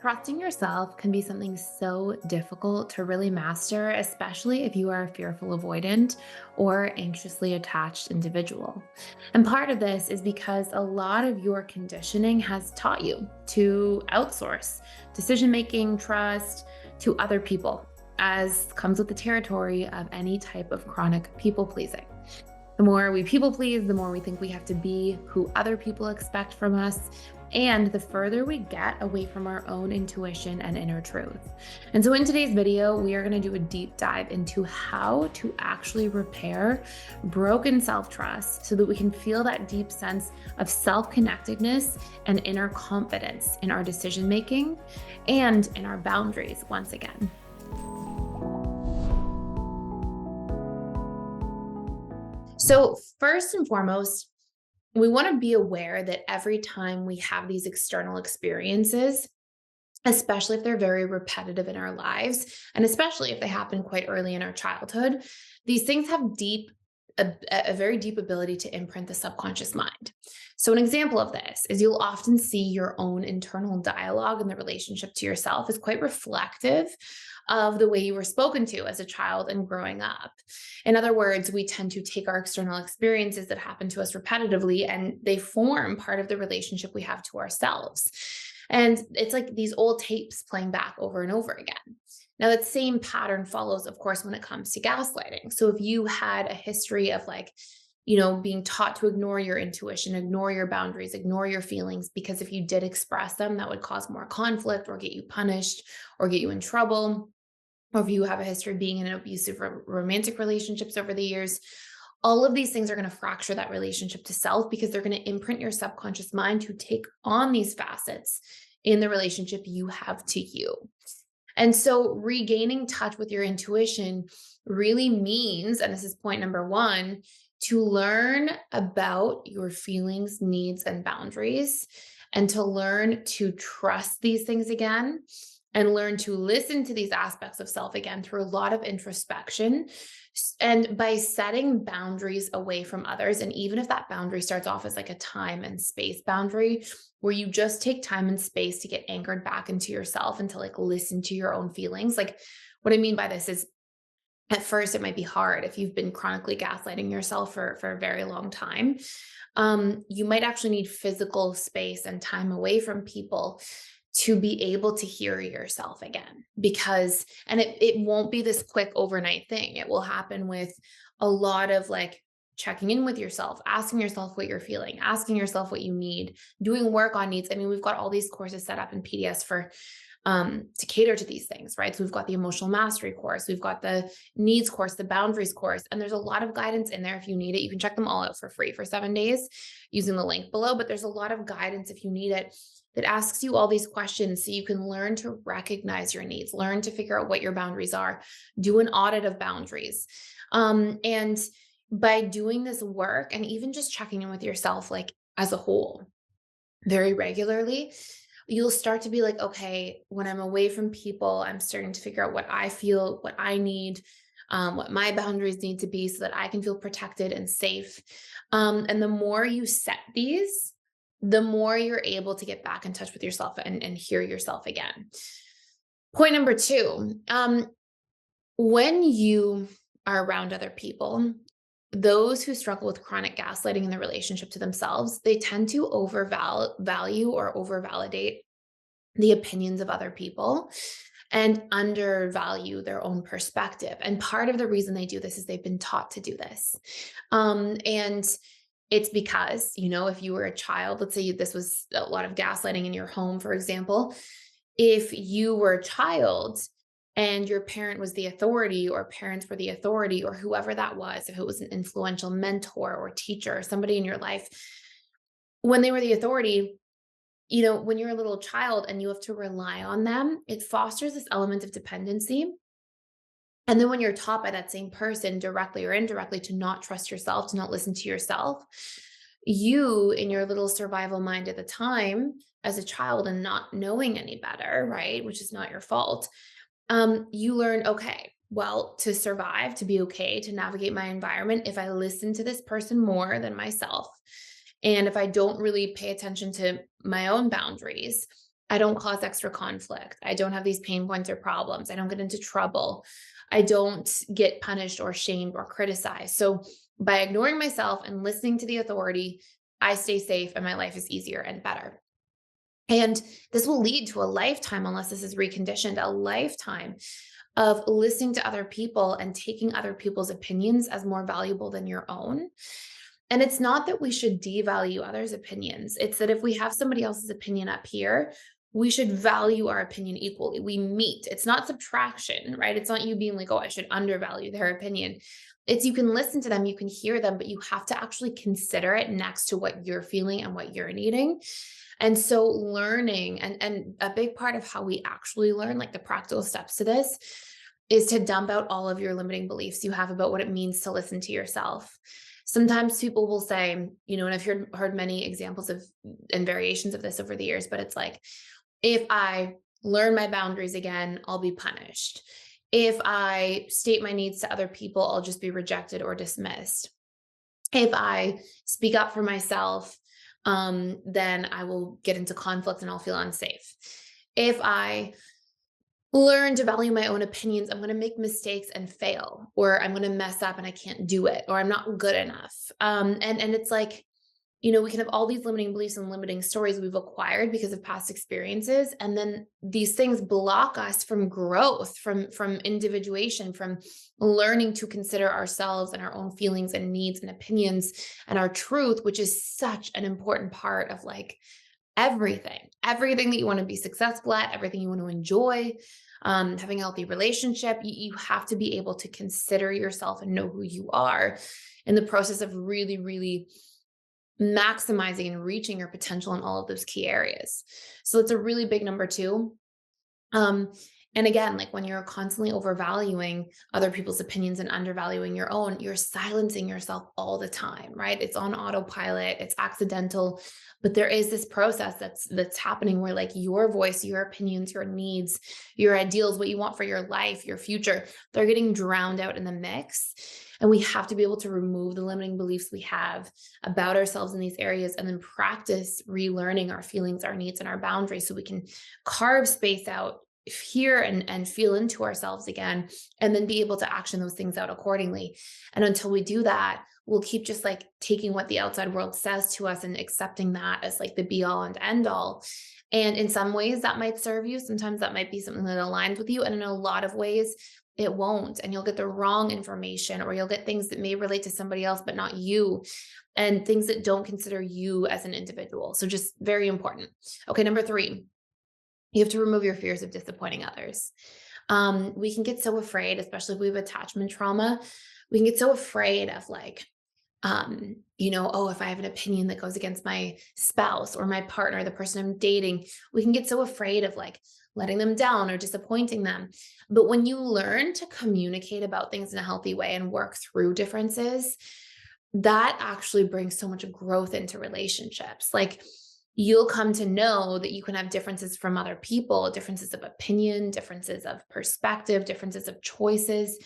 Trusting yourself can be something so difficult to really master, especially if you are a fearful avoidant or anxiously attached individual. And part of this is because a lot of your conditioning has taught you to outsource decision making, trust to other people, as comes with the territory of any type of chronic people pleasing. The more we people please, the more we think we have to be who other people expect from us. And the further we get away from our own intuition and inner truth. And so, in today's video, we are going to do a deep dive into how to actually repair broken self trust so that we can feel that deep sense of self connectedness and inner confidence in our decision making and in our boundaries once again. So, first and foremost, we want to be aware that every time we have these external experiences, especially if they're very repetitive in our lives, and especially if they happen quite early in our childhood, these things have a very deep ability to imprint the subconscious mind. So, an example of this is you'll often see your own internal dialogue in the relationship to yourself is quite reflective of the way you were spoken to as a child and growing up. In other words, we tend to take our external experiences that happen to us repetitively and they form part of the relationship we have to ourselves. And it's like these old tapes playing back over and over again. Now, that same pattern follows, of course, when it comes to gaslighting. So if you had a history of being taught to ignore your intuition, ignore your boundaries, ignore your feelings, because if you did express them, that would cause more conflict or get you punished or get you in trouble, or if you have a history of being in abusive romantic relationships over the years, all of these things are going to fracture that relationship to self because they're going to imprint your subconscious mind to take on these facets in the relationship you have to you. And so regaining touch with your intuition really means, and this is point number one, to learn about your feelings, needs, and boundaries, and to learn to trust these things again and learn to listen to these aspects of self again through a lot of introspection. And by setting boundaries away from others, and even if that boundary starts off as like a time and space boundary, where you just take time and space to get anchored back into yourself and to like listen to your own feelings. Like, what I mean by this is at first it might be hard if you've been chronically gaslighting yourself for a very long time. You might actually need physical space and time away from people to be able to hear yourself again, because and it won't be this quick overnight thing. It will happen with a lot of like checking in with yourself, asking yourself what you're feeling, asking yourself what you need, doing work on needs. I mean, we've got all these courses set up in PDS for to cater to these things, right? So we've got the emotional mastery course, we've got the needs course, the boundaries course, and there's a lot of guidance in there if you need it. You can check them all out for free for 7 days using the link below, but there's a lot of guidance if you need it that asks you all these questions so you can learn to recognize your needs, learn to figure out what your boundaries are, do an audit of boundaries. And by doing this work and even just checking in with yourself, like as a whole, very regularly, you'll start to be like, okay, when I'm away from people, I'm starting to figure out what I feel, what I need, what my boundaries need to be so that I can feel protected and safe. And the more you set these, the more you're able to get back in touch with yourself and hear yourself again. Point number two, when you are around other people, those who struggle with chronic gaslighting in the relationship to themselves, they tend to overvalue or overvalidate the opinions of other people and undervalue their own perspective. And part of the reason they do this is they've been taught to do this. And it's because, if you were a child, let's say this was a lot of gaslighting in your home, for example, if you were a child and your parent was the authority or parents were the authority or whoever that was, if it was an influential mentor or teacher or somebody in your life, when they were the authority, when you're a little child and you have to rely on them, it fosters this element of dependency. And then when you're taught by that same person directly or indirectly to not trust yourself, to not listen to yourself, you in your little survival mind at the time as a child and not knowing any better, right, which is not your fault, you learn, okay, well, to survive, to be okay, to navigate my environment, if I listen to this person more than myself, and if I don't really pay attention to my own boundaries, I don't cause extra conflict. I don't have these pain points or problems. I don't get into trouble. I don't get punished or shamed or criticized. So by ignoring myself and listening to the authority, I stay safe and my life is easier and better. And this will lead to a lifetime, unless this is reconditioned, a lifetime of listening to other people and taking other people's opinions as more valuable than your own. And it's not that we should devalue others' opinions. It's that if we have somebody else's opinion up here, we should value our opinion equally. We meet. It's not subtraction, right? It's not you being like, oh, I should undervalue their opinion. It's you can listen to them, you can hear them, but you have to actually consider it next to what you're feeling and what you're needing. And so learning, and a big part of how we actually learn, like the practical steps to this, is to dump out all of your limiting beliefs you have about what it means to listen to yourself. Sometimes people will say, and I've heard many examples of and variations of this over the years, but it's like, if I learn my boundaries again, I'll be punished. If I state my needs to other people, I'll just be rejected or dismissed. If I speak up for myself, then I will get into conflict and I'll feel unsafe. If I learn to value my own opinions, I'm going to make mistakes and fail, or I'm going to mess up and I can't do it, or I'm not good enough. And it's like, we can have all these limiting beliefs and limiting stories we've acquired because of past experiences. And then these things block us from growth, from individuation, from learning to consider ourselves and our own feelings and needs and opinions and our truth, which is such an important part of like everything that you want to be successful at, everything you want to enjoy, having a healthy relationship. You have to be able to consider yourself and know who you are in the process of really, really maximizing and reaching your potential in all of those key areas. So it's a really big number two. And again, like when you're constantly overvaluing other people's opinions and undervaluing your own, you're silencing yourself all the time, right? It's on autopilot, it's accidental, but there is this process that's happening where like your voice, your opinions, your needs, your ideals, what you want for your life, your future, they're getting drowned out in the mix. And we have to be able to remove the limiting beliefs we have about ourselves in these areas and then practice relearning our feelings, our needs, and our boundaries so we can carve space out, hear and feel into ourselves again, and then be able to action those things out accordingly. And until we do that, we'll keep just like taking what the outside world says to us and accepting that as like the be all and end all. And in some ways that might serve you. Sometimes that might be something that aligns with you. And in a lot of ways, it won't. And you'll get the wrong information, or you'll get things that may relate to somebody else, but not you, and things that don't consider you as an individual. So just very important. Okay. Number three, you have to remove your fears of disappointing others. We can get so afraid, especially if we have attachment trauma, we can get so afraid of like, oh, if I have an opinion that goes against my spouse or my partner, the person I'm dating, we can get so afraid of like letting them down or disappointing them. But when you learn to communicate about things in a healthy way and work through differences, that actually brings so much growth into relationships. Like you'll come to know that you can have differences from other people, differences of opinion, differences of perspective, differences of choices,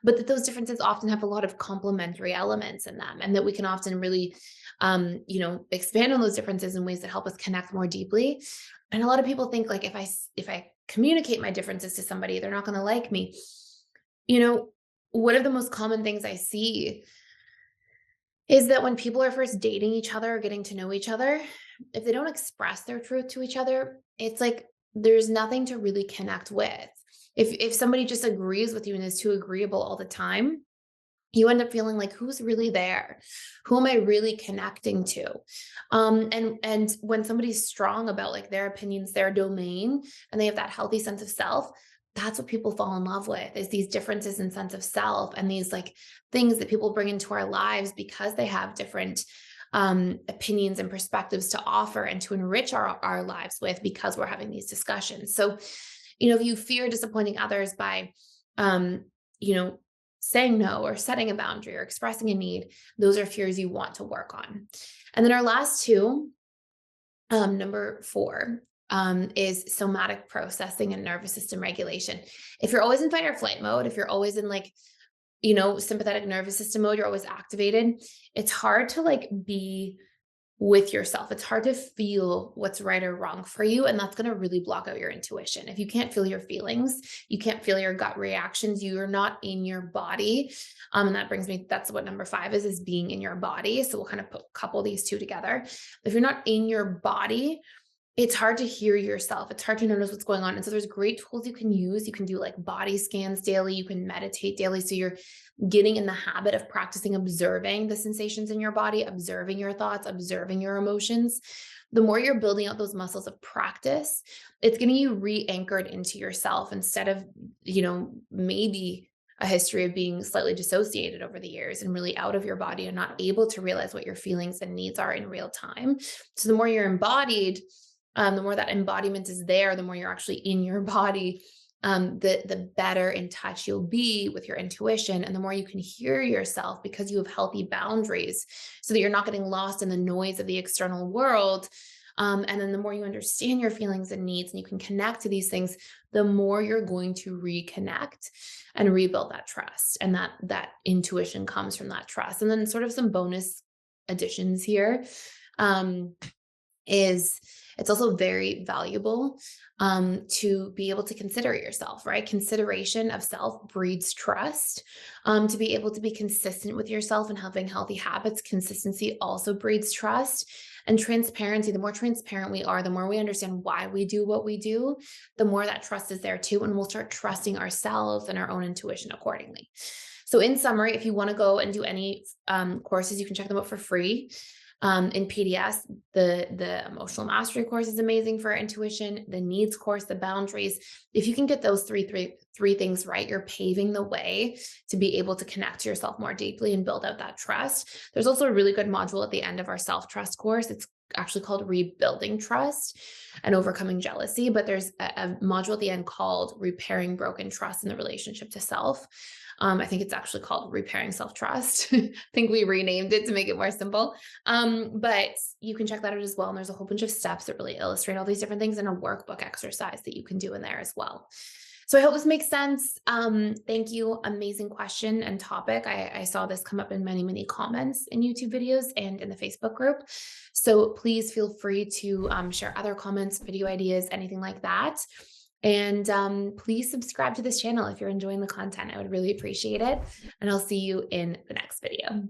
but that those differences often have a lot of complementary elements in them, and that we can often really, expand on those differences in ways that help us connect more deeply. And a lot of people think like, if I communicate my differences to somebody, they're not going to like me. One of the most common things I see is that when people are first dating each other or getting to know each other, if they don't express their truth to each other, it's like there's nothing to really connect with. If somebody just agrees with you and is too agreeable all the time, you end up feeling like, who's really there? Who am I really connecting to? And when somebody's strong about like their opinions, their domain, and they have that healthy sense of self, that's what people fall in love with, is these differences in sense of self and these like things that people bring into our lives because they have different opinions and perspectives to offer and to enrich our lives with, because we're having these discussions. So, if you fear disappointing others by, saying no or setting a boundary or expressing a need, those are fears you want to work on. And then our last two, number four, is somatic processing and nervous system regulation. If you're always in fight or flight mode, if you're always in like, sympathetic nervous system mode, you're always activated, it's hard to like be with yourself. It's hard to feel what's right or wrong for you. And that's going to really block out your intuition. If you can't feel your feelings, you can't feel your gut reactions, you're not in your body. And that brings me, that's what number 5 is being in your body. So we'll kind of couple these two together. If you're not in your body, it's hard to hear yourself. It's hard to notice what's going on. And so there's great tools you can use. You can do like body scans daily. You can meditate daily. So you're getting in the habit of practicing observing the sensations in your body, observing your thoughts, observing your emotions. The more you're building out those muscles of practice, it's getting you re-anchored into yourself instead of, maybe a history of being slightly dissociated over the years and really out of your body and not able to realize what your feelings and needs are in real time. So the more you're embodied, the more that embodiment is there, the more you're actually in your body, the better in touch you'll be with your intuition, and the more you can hear yourself because you have healthy boundaries so that you're not getting lost in the noise of the external world. And then the more you understand your feelings and needs and you can connect to these things, the more you're going to reconnect and rebuild that trust. And that intuition comes from that trust. And then sort of some bonus additions here. Is it's also very valuable to be able to consider yourself, right? Consideration of self breeds trust. To be able to be consistent with yourself and having healthy habits, consistency also breeds trust. And transparency, the more transparent we are, the more we understand why we do what we do, the more that trust is there too. And we'll start trusting ourselves and our own intuition accordingly. So in summary, if you want to go and do any courses, you can check them out for free. In PDS, the emotional mastery course is amazing for intuition, the needs course, the boundaries. If you can get those three things right, you're paving the way to be able to connect to yourself more deeply and build out that trust. There's also a really good module at the end of our self-trust course. It's actually called Rebuilding Trust and Overcoming Jealousy, but there's a module at the end called Repairing Broken Trust in the Relationship to Self. I think it's actually called Repairing Self-Trust. I think we renamed it to make it more simple. But you can check that out as well. And there's a whole bunch of steps that really illustrate all these different things and a workbook exercise that you can do in there as well. So I hope this makes sense. Thank you. Amazing question and topic. I saw this come up in many, many comments in YouTube videos and in the Facebook group. So please feel free to share other comments, video ideas, anything like that. And please subscribe to this channel if you're enjoying the content. I would really appreciate it. And I'll see you in the next video.